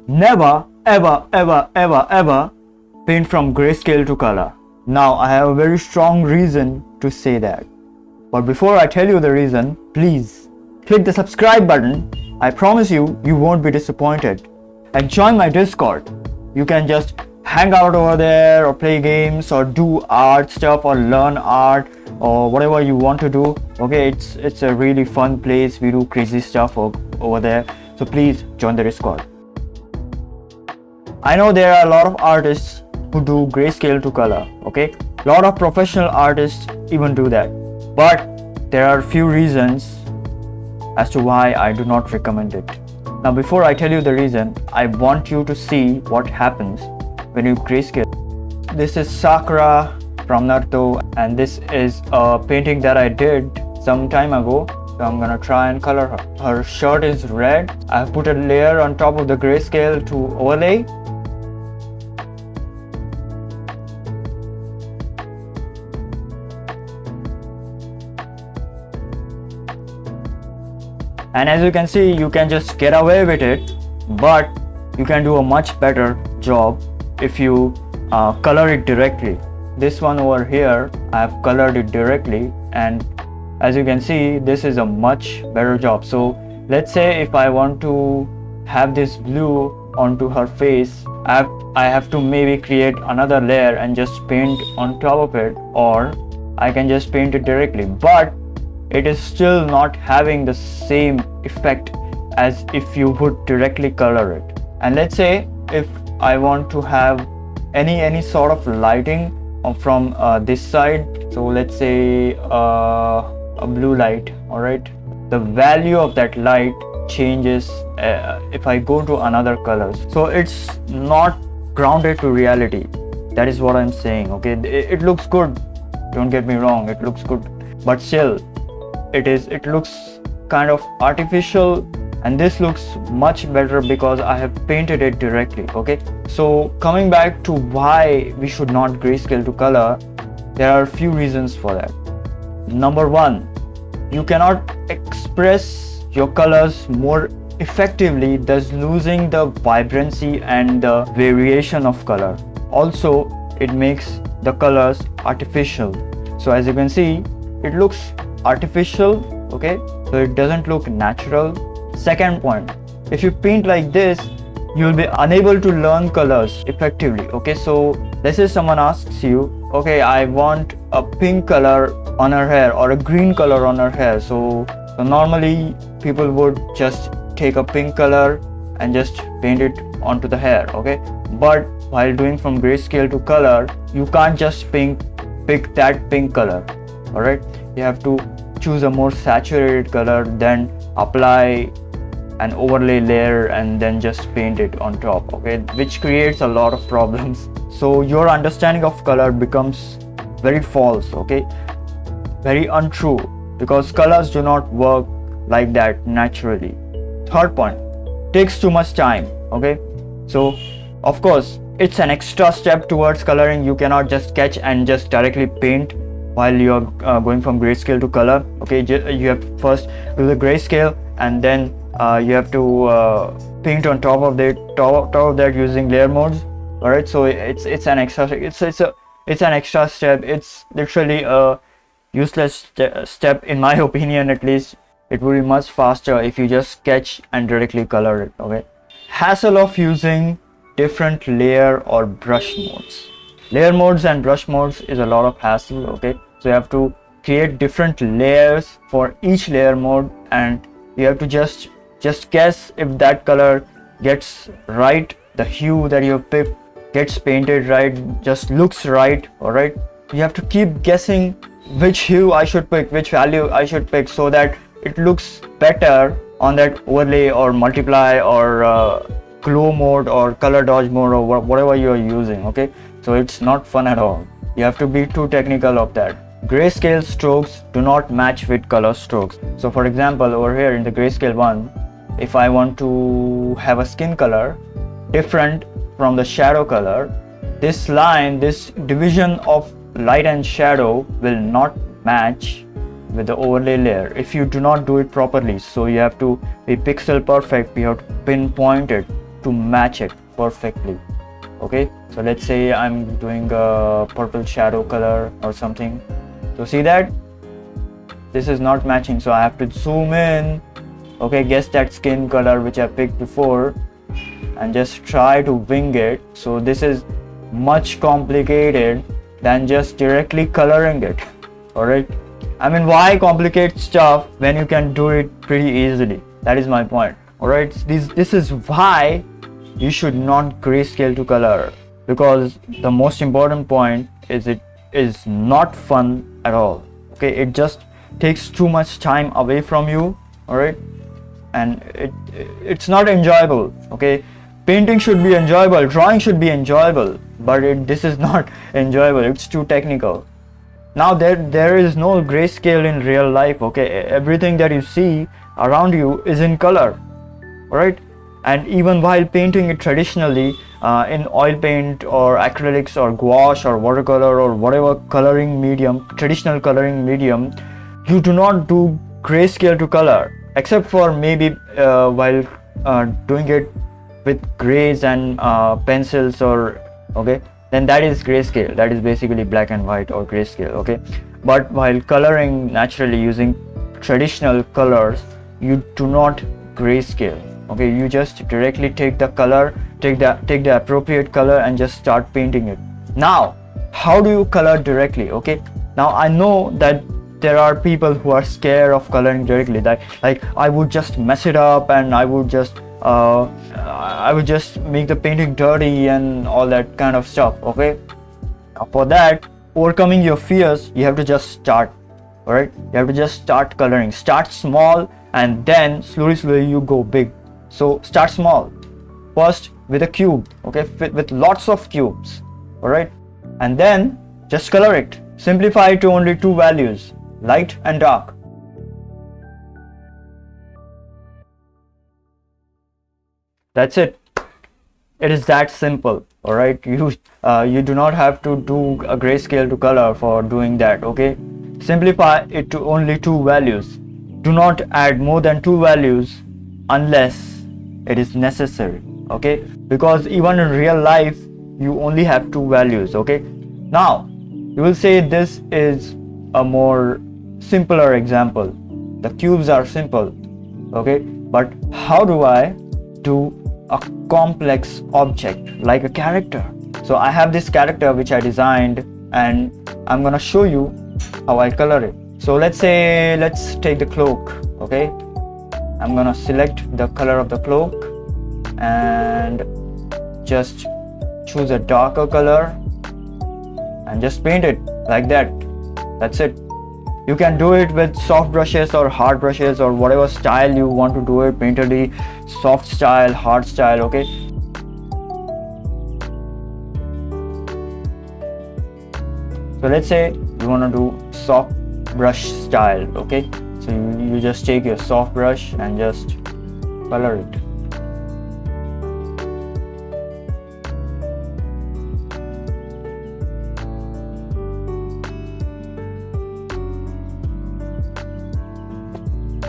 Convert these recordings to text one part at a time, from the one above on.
never ever paint from grayscale to color. Now I have a very strong reason to say that. But before I tell you the reason, please click the subscribe button. I promise you, you won't be disappointed. And join my Discord. You can just hang out over there or play games or do art stuff or learn art or whatever you want to do. Okay, it's a really fun place. We do crazy stuff over there. So please join the Discord. I know there are a lot of artists who do grayscale to color. Okay, a lot of professional artists even do that. But there are few reasons as to why I do not recommend it. Now before I tell you the reason, I want you to see what happens when you grayscale. This is Sakura from Naruto, and this is a painting that I did some time ago. So I'm gonna try and color her. Her shirt is red. I've put a layer on top of the grayscale to overlay. And as you can see, you can just get away with it, but you can do a much better job if you color it directly. This one over here, I have colored it directly, and as you can see, this is a much better job. So let's say if I want to have this blue onto her face, I have to maybe create another layer and just paint on top of it, or I can just paint it directly, but it is still not having the same effect as if you would directly color it. And let's say if I want to have any sort of lighting from this side, so let's say a blue light, all right, the value of that light changes if I go to another colors. So it's not grounded to reality. That is what I'm saying. Okay, it looks good, don't get me wrong, it looks good, but still it looks kind of artificial, and this looks much better because I have painted it directly. Okay, so coming back to why we should not grayscale to color, there are a few reasons for that. Number one, you cannot express your colors more effectively, thus losing the vibrancy and the variation of color. Also, it makes the colors artificial. So as you can see, it looks artificial. Okay, so it doesn't look natural. Second point, if you paint like this, you will be unable to learn colors effectively. Okay, so let's say someone asks you, okay, I want a pink color on her hair or a green color on her hair. So normally people would just take a pink color and just paint it onto the hair. Okay, but while doing from grayscale to color, you can't just pick that pink color. All right, you have to choose a more saturated color, then apply an overlay layer and then just paint it on top. Okay, which creates a lot of problems. So your understanding of color becomes very false. Okay, very untrue, because colors do not work like that naturally. Third point, takes too much time. Okay, so of course it's an extra step towards coloring. You cannot just sketch and just directly paint while you're going from grayscale to color. Okay, you have to first do the grayscale, and then you have to paint on top of that using layer modes. All right, so it's an extra step. It's literally a useless step in my opinion. At least it would be much faster if you just sketch and directly color it. Okay, hassle of using different layer or brush modes. Layer modes and brush modes is a lot of hassle. Okay, so you have to create different layers for each layer mode, and you have to just guess if that color gets right, the hue that you have picked gets painted right, just looks right. All right, you have to keep guessing which hue I should pick, which value I should pick, so that it looks better on that overlay or multiply or glow mode or color dodge mode or whatever you are using. Okay, so it's not fun at all. You have to be too technical of that. Grayscale strokes do not match with color strokes. So for example, over here in the grayscale one, if I want to have a skin color different from the shadow color, this line, this division of light and shadow will not match with the overlay layer if you do not do it properly. So you have to be pixel perfect. You have to pinpoint it to match it perfectly. Okay, so let's say I'm doing a purple shadow color or something. So see that this is not matching, so I have to zoom in. Okay, guess that skin color which I picked before and just try to wing it. So this is much complicated than just directly coloring it. Alright, I mean, why complicate stuff when you can do it pretty easily? That is my point. Alright, this is why you should not grayscale to color, because the most important point is it is not fun at all. Okay, it just takes too much time away from you. Alright, and it's not enjoyable. Okay, painting should be enjoyable, drawing should be enjoyable, but this is not enjoyable. It's too technical. Now there is no grayscale in real life. Okay, everything that you see around you is in color. Alright, and even while painting it traditionally in oil paint or acrylics or gouache or watercolor or whatever coloring medium, traditional coloring medium, you do not do grayscale to color, except for maybe while doing it with grays and pencils, or okay, then that is grayscale. That is basically black and white or grayscale. Okay, but while coloring naturally using traditional colors, you do not grayscale. Okay, you just directly take the color, take the appropriate color and just start painting it. Now, how do you color directly? Okay, now I know that there are people who are scared of coloring directly, like I would just mess it up and I would just make the painting dirty and all that kind of stuff. Okay, for that, overcoming your fears, you have to just start. All right, you have to just start coloring. Start small and then slowly you go big. So start small first with a cube. Okay, with lots of cubes. All right, and then just color it. Simplify it to only two values, light and dark. That's it. It is that simple. All right, you do not have to do a grayscale to color for doing that. Okay, simplify it to only two values. Do not add more than two values unless it is necessary. Okay, because even in real life you only have two values. Okay, now you will say this is a more simpler example. The cubes are simple. Okay, but how do I do a complex object like a character? So I have this character which I designed and I'm gonna show you how I color it. So let's take the cloak. Okay, I'm gonna select the color of the cloak and just choose a darker color and just paint it like that. That's it. You can do it with soft brushes or hard brushes or whatever style you want to do it, painterly, soft style, hard style. Okay, so let's say you want to do soft brush style. Okay, so you just take your soft brush and just color it.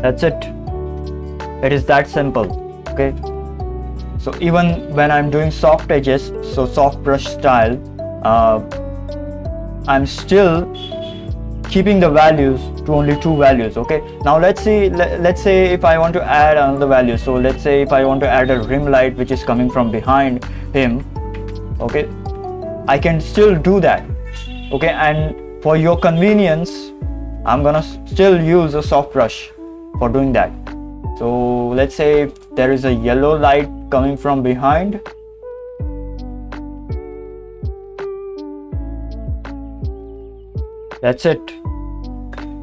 That's it. It is that simple. Okay, so even when I'm doing soft edges, so soft brush style, I'm still keeping the values to only two values. Okay, now let's say if I want to add another value. So let's say if I want to add a rim light which is coming from behind him. Okay, I can still do that. Okay, and for your convenience, I'm gonna still use a soft brush for doing that. So let's say if there is a yellow light coming from behind, that's it.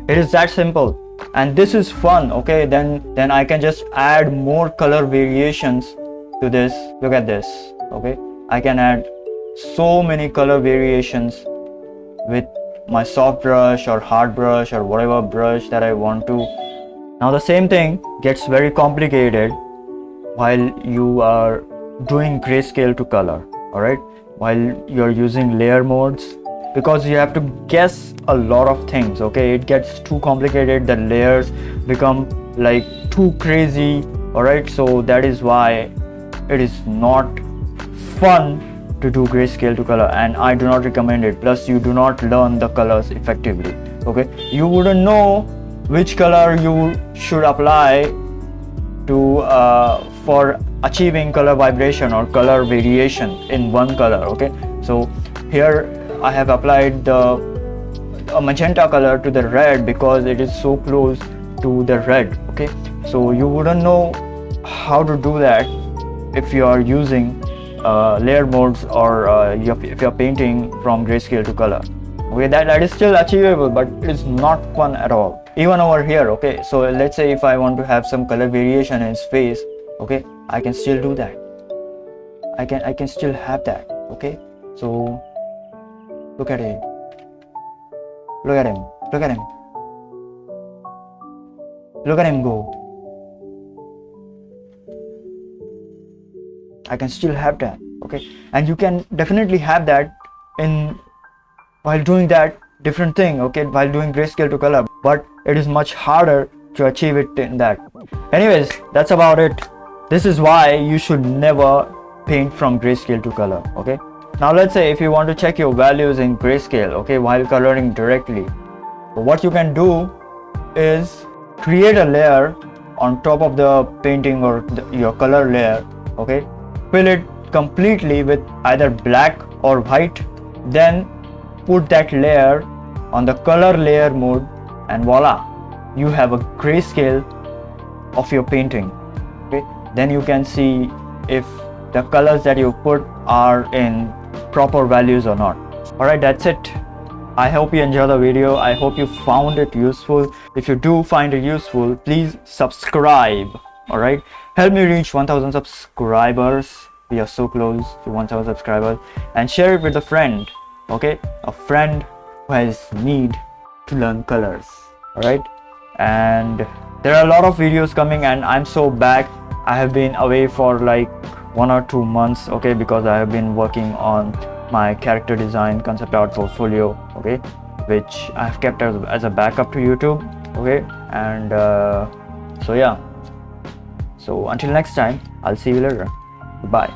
It is that simple, and this is fun. Okay, then I can just add more color variations to this. Look at this. Okay, I can add so many color variations with my soft brush or hard brush or whatever brush that I want to. Now the same thing gets very complicated while you are doing grayscale to color. Alright, while you're using layer modes, because you have to guess a lot of things. Okay, it gets too complicated, the layers become like too crazy. Alright, so that is why it is not fun to do grayscale to color, and I do not recommend it. Plus you do not learn the colors effectively. Okay, you wouldn't know which color you should apply to for achieving color vibration or color variation in one color. Okay, so here I have applied a magenta color to the red because it is so close to the red. Okay, so you wouldn't know how to do that if you are using layer modes, or if you're painting from grayscale to color. Okay, that is still achievable, but it is not fun at all. Even over here. Okay, so let's say if I want to have some color variation in his face, okay, I can still do that. I can still have that. Okay, so look at it. Look at him. Look at him. Look at him go. I can still have that. Okay, and you can definitely have that in while doing that different thing. Okay, while doing grayscale to color, but it is much harder to achieve it in that. Anyways, that's about it. This is why you should never paint from grayscale to color. Okay, now let's say if you want to check your values in grayscale, okay, while coloring directly, what you can do is create a layer on top of the painting or your color layer. Okay, fill it completely with either black or white, then put that layer on the color layer mode, and voila, you have a grayscale of your painting. Okay, then you can see if the colors that you put are in proper values or not. Alright, that's it. I hope you enjoyed the video. I hope you found it useful. If you do find it useful, please subscribe. Alright, help me reach 1000 subscribers. We are so close to 1000 subscribers, and share it with a friend. Okay, a friend who has need to learn colors. Alright, and there are a lot of videos coming, and I'm so back. I have been away for like 1 or 2 months, okay, because I have been working on my character design concept art portfolio, okay, which I have kept as a backup to YouTube. Okay, and so yeah, so until next time, I'll see you later. Bye.